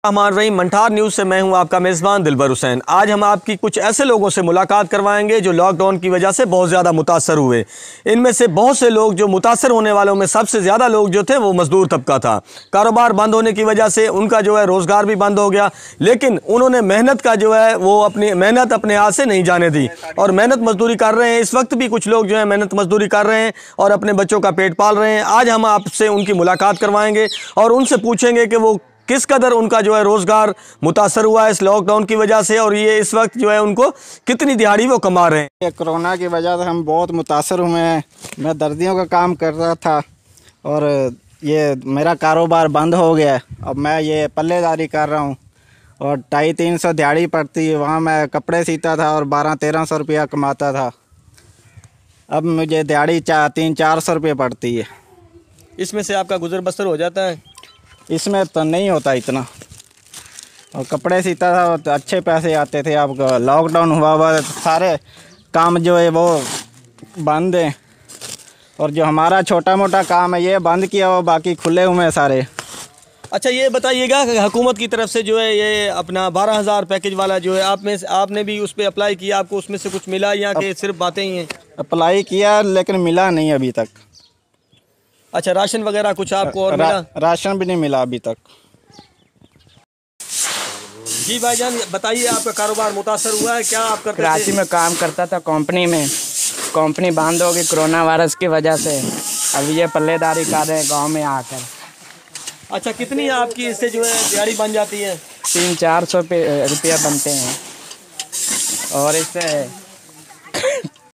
हमारे रही मंठार न्यूज़ से मैं हूं आपका मेज़बान दिलबर हुसैन। आज हम आपकी कुछ ऐसे लोगों से मुलाकात करवाएंगे जो लॉकडाउन की वजह से बहुत ज़्यादा मुतासर हुए। इनमें से बहुत से लोग जो मुतासर होने वालों में सबसे ज़्यादा लोग जो थे वो मज़दूर तबका था। कारोबार बंद होने की वजह से उनका जो है रोज़गार भी बंद हो गया, लेकिन उन्होंने मेहनत का जो है वो अपनी मेहनत अपने हाथ से नहीं जाने दी और मेहनत मजदूरी कर रहे हैं। इस वक्त भी कुछ लोग जो है मेहनत मजदूरी कर रहे हैं और अपने बच्चों का पेट पाल रहे हैं। आज हम आपसे उनकी मुलाकात करवाएंगे और उनसे पूछेंगे कि वो किस कदर उनका जो है रोज़गार मुतासर हुआ है इस लॉकडाउन की वजह से, और ये इस वक्त जो है उनको कितनी दिहाड़ी वो कमा रहे हैं। ये कोरोना की वजह से हम बहुत मुतासर हुए हैं। मैं दर्जियों का काम कर रहा था और ये मेरा कारोबार बंद हो गया। अब मैं ये पल्लेदारी कर रहा हूँ और 250-300 दिहाड़ी पड़ती है। वहाँ मैं कपड़े सीता था और 1200-1300 रुपया कमाता था। अब मुझे दिहाड़ी 300-400 रुपये पड़ती है। इसमें से आपका गुजर बसर हो जाता है? इसमें तो नहीं होता इतना। और कपड़े सीता था तो अच्छे पैसे आते थे। अब लॉकडाउन हुआ सारे काम जो है वो बंद है और जो हमारा छोटा मोटा काम है ये बंद किया हुआ, बाकी खुले हुए हैं सारे। अच्छा, ये बताइएगा कि हुकूमत की तरफ से जो है ये अपना 12,000 पैकेज वाला जो है आपने भी उस पर अप्लाई किया, आपको उसमें से कुछ मिला या कि सिर्फ बातें ही हैं? अप्लाई किया लेकिन मिला नहीं अभी तक। अच्छा, राशन वगैरह कुछ आपको और मिला? राशन भी नहीं मिला अभी तक। जी भाईजान, बताइए आपका कारोबार मुतासर हुआ है, क्या आप करते थे? कराची में काम करता था कंपनी में। कंपनी बंद हो गई कोरोना वायरस की वजह से। अब ये पल्लेदारी कर रहे हैं गाँव में आकर। अच्छा, कितनी आपकी इससे जो है दिहाड़ी बन जाती है? 300-400 रुपया बनते हैं और इससे